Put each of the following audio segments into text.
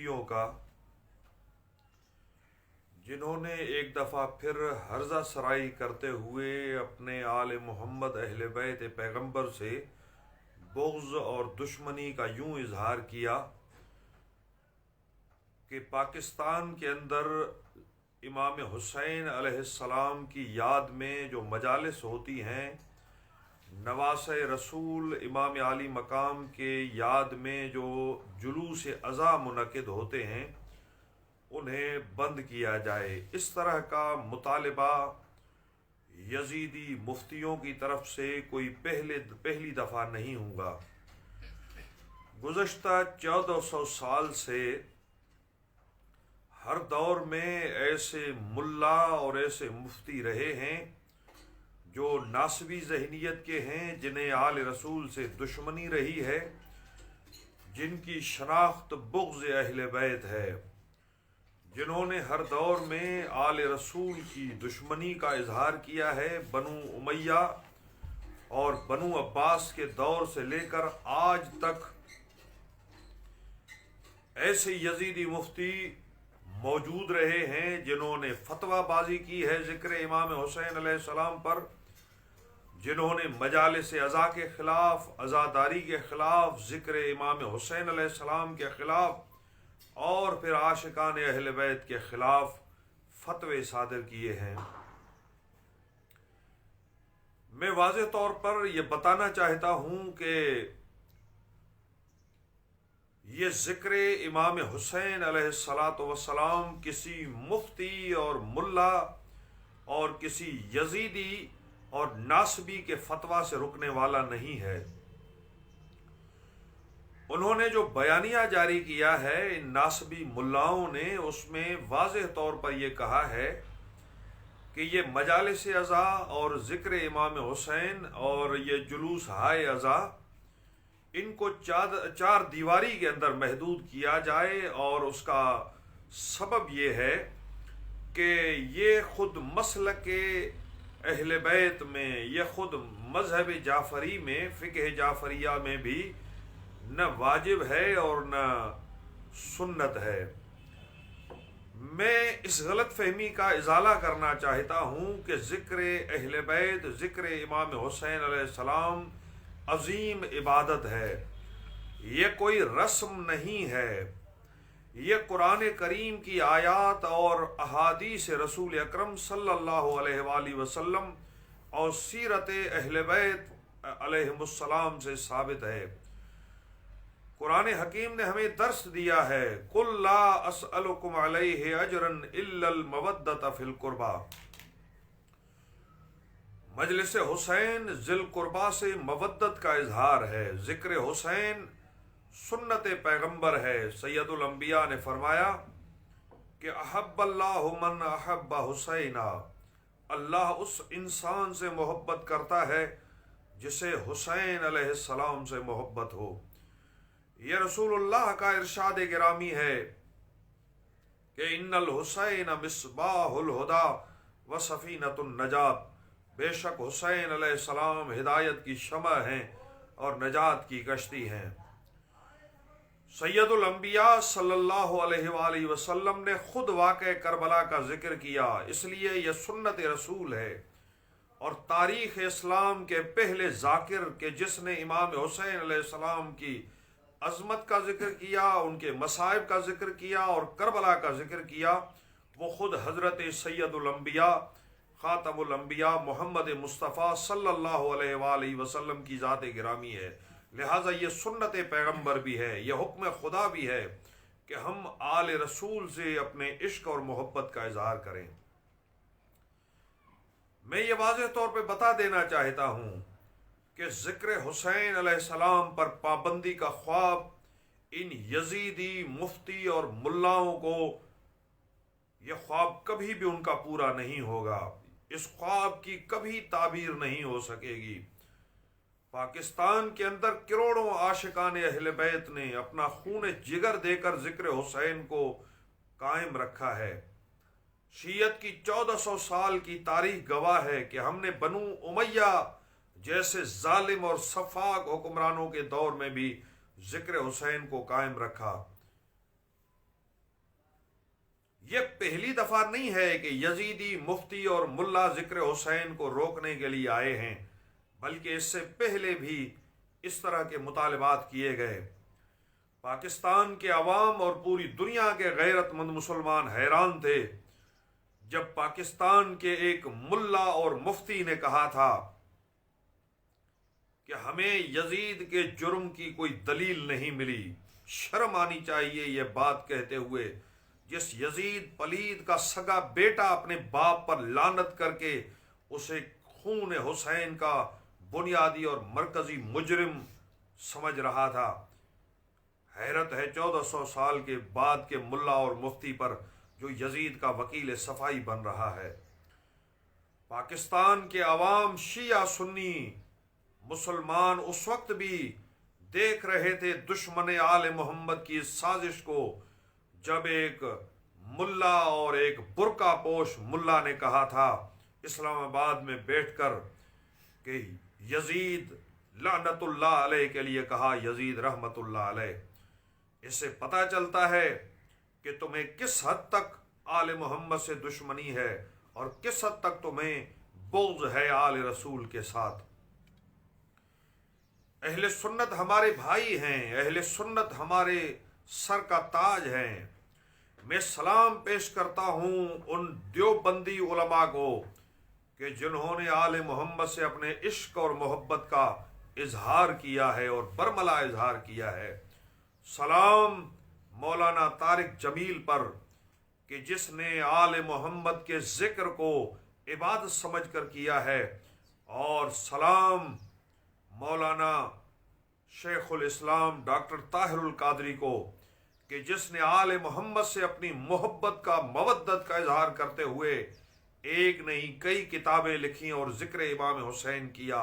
مفتیوں کا، جنہوں نے ایک دفعہ پھر ہرزہ سرائی کرتے ہوئے اپنے آل محمد اہل بیت پیغمبر سے بغض اور دشمنی کا یوں اظہار کیا کہ پاکستان کے اندر امام حسین علیہ السلام کی یاد میں جو مجالس ہوتی ہیں، نواسۂ رسول امام عالی مقام کے یاد میں جو جلوس عزا منعقد ہوتے ہیں، انہیں بند کیا جائے۔ اس طرح کا مطالبہ یزیدی مفتیوں کی طرف سے کوئی پہلی دفعہ نہیں ہوگا۔ گزشتہ 1400 سال سے ہر دور میں ایسے ملا اور ایسے مفتی رہے ہیں جو ناسبی ذہنیت کے ہیں، جنہیں آل رسول سے دشمنی رہی ہے، جن کی شناخت بغض اہل بیت ہے، جنہوں نے ہر دور میں آل رسول کی دشمنی کا اظہار کیا ہے۔ بنو امیہ اور بنو عباس کے دور سے لے کر آج تک ایسے یزیدی مفتی موجود رہے ہیں جنہوں نے فتویٰ بازی کی ہے ذکر امام حسین علیہ السلام پر، جنہوں نے مجالس عزا کے خلاف، عزاداری کے خلاف، ذکر امام حسین علیہ السلام کے خلاف اور پھر عاشقان اہل بیت کے خلاف فتوے صادر کیے ہیں۔ میں واضح طور پر یہ بتانا چاہتا ہوں کہ یہ ذکر امام حسین علیہ السلام کسی مفتی اور ملا اور کسی یزیدی اور ناسبی کے فتویٰ سے رکنے والا نہیں ہے۔ انہوں نے جو بیانیہ جاری کیا ہے ان ناسبی ملاؤں نے، اس میں واضح طور پر یہ کہا ہے کہ یہ مجالس عزا اور ذکر امام حسین اور یہ جلوس ہائے عزا، ان کو چار دیواری کے اندر محدود کیا جائے، اور اس کا سبب یہ ہے کہ یہ خود مسلک اہل بیت میں، یہ خود مذہب جعفری میں، فقہ جعفریہ میں بھی نہ واجب ہے اور نہ سنت ہے۔ میں اس غلط فہمی کا ازالہ کرنا چاہتا ہوں کہ ذکر اہل بیت، ذکر امام حسین علیہ السلام عظیم عبادت ہے، یہ کوئی رسم نہیں ہے، یہ قرآن کریم کی آیات اور احادیث رسول اکرم صلی اللہ علیہ وآلہ وسلم اور سیرت اہل بیت علیہم السلام سے ثابت ہے۔ قرآن حکیم نے ہمیں درس دیا ہے، قُلْ لَا أَسْأَلُكُمْ عَلَيْهِ أَجْرًا إِلَّا الْمَوَدَّةَ فِي الْقُرْبَى۔ مجلس حسین ذی القربہ سے مودت کا اظہار ہے۔ ذکر حسین سنت پیغمبر ہے۔ سید الانبیاء نے فرمایا کہ احب اللہ من احب حسینا، اللہ اس انسان سے محبت کرتا ہے جسے حسین علیہ السلام سے محبت ہو۔ یہ رسول اللہ کا ارشاد گرامی ہے کہ ان الحسین مصباح الہدی و سفینۃ النجات، بے شک حسین علیہ السلام ہدایت کی شمع ہیں اور نجات کی کشتی ہیں۔ سید الانبیاء صلی اللہ علیہ وآلہ وسلم نے خود واقع کربلا کا ذکر کیا، اس لیے یہ سنت رسول ہے۔ اور تاریخ اسلام کے پہلے ذاکر کہ جس نے امام حسین علیہ السلام کی عظمت کا ذکر کیا، ان کے مصائب کا ذکر کیا اور کربلا کا ذکر کیا، وہ خود حضرت سید الانبیاء خاتم الانبیاء محمد مصطفیٰ صلی اللہ علیہ وآلہ وسلم کی ذات گرامی ہے۔ لہٰذا یہ سنت پیغمبر بھی ہے، یہ حکم خدا بھی ہے کہ ہم آل رسول سے اپنے عشق اور محبت کا اظہار کریں۔ میں یہ واضح طور پہ بتا دینا چاہتا ہوں کہ ذکر حسین علیہ السلام پر پابندی کا خواب ان یزیدی مفتی اور ملاؤں کو، یہ خواب کبھی بھی ان کا پورا نہیں ہوگا، اس خواب کی کبھی تعبیر نہیں ہو سکے گی۔ پاکستان کے اندر کروڑوں عاشقان اہل بیت نے اپنا خون جگر دے کر ذکر حسین کو قائم رکھا ہے۔ شیعت کی 1400 سال کی تاریخ گواہ ہے کہ ہم نے بنو امیہ جیسے ظالم اور سفاک حکمرانوں کے دور میں بھی ذکر حسین کو قائم رکھا۔ یہ پہلی دفعہ نہیں ہے کہ یزیدی مفتی اور ملا ذکر حسین کو روکنے کے لیے آئے ہیں، بلکہ اس سے پہلے بھی اس طرح کے مطالبات کیے گئے۔ پاکستان کے عوام اور پوری دنیا کے غیرت مند مسلمان حیران تھے جب پاکستان کے ایک ملا اور مفتی نے کہا تھا کہ ہمیں یزید کے جرم کی کوئی دلیل نہیں ملی۔ شرم آنی چاہیے یہ بات کہتے ہوئے، جس یزید پلید کا سگا بیٹا اپنے باپ پر لعنت کر کے اسے خون حسین کا بنیادی اور مرکزی مجرم سمجھ رہا تھا۔ حیرت ہے 1400 سال کے بعد کے ملا اور مفتی پر جو یزید کا وکیل صفائی بن رہا ہے۔ پاکستان کے عوام شیعہ سنی مسلمان اس وقت بھی دیکھ رہے تھے دشمن آل محمد کی اس سازش کو، جب ایک ملا اور ایک برقع پوش ملا نے کہا تھا اسلام آباد میں بیٹھ کر کہ یزید لعنت اللہ علیہ کے لیے کہا یزید رحمت اللہ علیہ۔ اس سے پتہ چلتا ہے کہ تمہیں کس حد تک آل محمد سے دشمنی ہے اور کس حد تک تمہیں بغض ہے آل رسول کے ساتھ۔ اہل سنت ہمارے بھائی ہیں، اہل سنت ہمارے سر کا تاج ہیں۔ میں سلام پیش کرتا ہوں ان دیوبندی علماء کو کہ جنہوں نے آل محمد سے اپنے عشق اور محبت کا اظہار کیا ہے اور برملا اظہار کیا ہے۔ سلام مولانا طارق جمیل پر کہ جس نے آل محمد کے ذکر کو عبادت سمجھ کر کیا ہے، اور سلام مولانا شیخ الاسلام ڈاکٹر طاہر القادری کو کہ جس نے آل محمد سے اپنی محبت کا مودت کا اظہار کرتے ہوئے ایک نہیں کئی کتابیں لکھی اور ذکر امام حسین کیا۔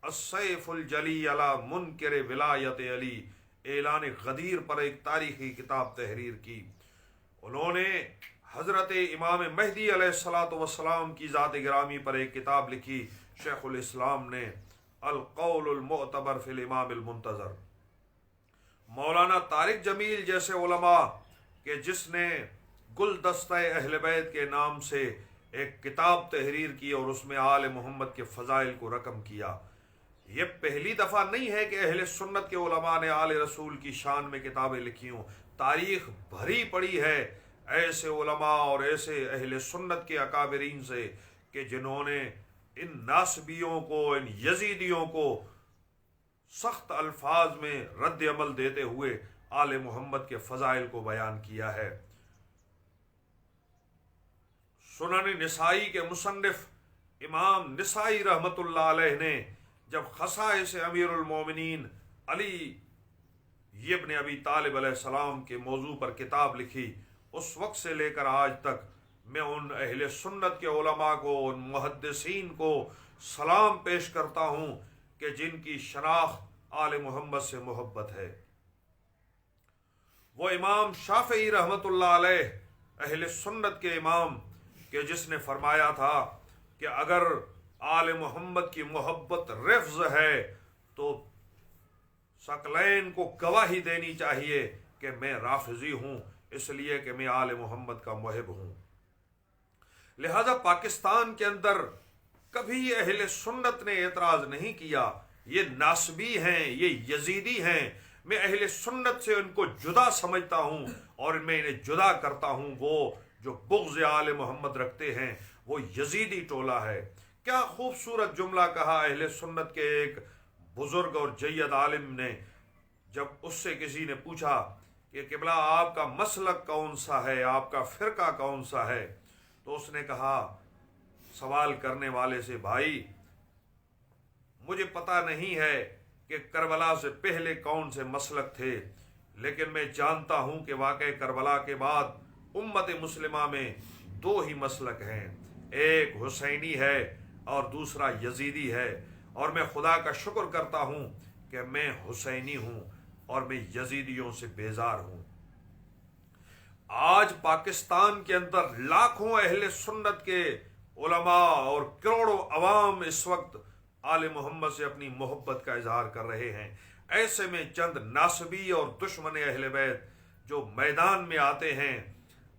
السیف الجلی علی منکر ولایت علی، اعلان غدیر پر ایک تاریخی کتاب تحریر کی۔ انہوں نے حضرت امام مہدی علیہ الصلوۃ والسلام کی ذات گرامی پر ایک کتاب لکھی۔ شیخ الاسلام نے القول المعتبر فی الامام المنتظر۔ مولانا طارق جمیل جیسے علماء کہ جس نے گلدستہ اہل بیت کے نام سے ایک کتاب تحریر کی اور اس میں آل محمد کے فضائل کو رقم کیا۔ یہ پہلی دفعہ نہیں ہے کہ اہل سنت کے علماء نے آل رسول کی شان میں کتابیں لکھی ہوں۔ تاریخ بھری پڑی ہے ایسے علماء اور ایسے اہل سنت کے اکابرین سے کہ جنہوں نے ان ناسبیوں کو، ان یزیدیوں کو سخت الفاظ میں رد عمل دیتے ہوئے آل محمد کے فضائل کو بیان کیا ہے۔ سنن نسائی کے مصنف امام نسائی رحمت اللہ علیہ نے جب خصائص امیر المومنین علی ابن ابی طالب علیہ السلام کے موضوع پر کتاب لکھی، اس وقت سے لے کر آج تک میں ان اہل سنت کے علماء کو، ان محدثین کو سلام پیش کرتا ہوں کہ جن کی شناخت آل محمد سے محبت ہے۔ وہ امام شافعی رحمت اللہ علیہ اہل سنت کے امام کہ جس نے فرمایا تھا کہ اگر آل محمد کی محبت رفض ہے تو ثقلین کو گواہی دینی چاہیے کہ میں رافضی ہوں، اس لیے کہ میں آل محمد کا محب ہوں۔ لہذا پاکستان کے اندر کبھی اہل سنت نے اعتراض نہیں کیا، یہ ناسبی ہیں، یہ یزیدی ہیں، میں اہل سنت سے ان کو جدا سمجھتا ہوں اور میں انہیں جدا کرتا ہوں۔ وہ جو بغض آل محمد رکھتے ہیں وہ یزیدی ٹولہ ہے۔ کیا خوبصورت جملہ کہا اہل سنت کے ایک بزرگ اور جید عالم نے، جب اس سے کسی نے پوچھا کہ قبلہ آپ کا مسلک کون سا ہے، آپ کا فرقہ کون سا ہے، تو اس نے کہا سوال کرنے والے سے، بھائی مجھے پتہ نہیں ہے کہ کربلا سے پہلے کون سے مسلک تھے، لیکن میں جانتا ہوں کہ واقع کربلا کے بعد امت مسلمہ میں دو ہی مسلک ہیں، ایک حسینی ہے اور دوسرا یزیدی ہے، اور میں خدا کا شکر کرتا ہوں کہ میں حسینی ہوں اور میں یزیدیوں سے بیزار ہوں۔ آج پاکستان کے اندر لاکھوں اہل سنت کے علماء اور کروڑوں عوام اس وقت آل محمد سے اپنی محبت کا اظہار کر رہے ہیں۔ ایسے میں چند ناسبی اور دشمن اہل بیت جو میدان میں آتے ہیں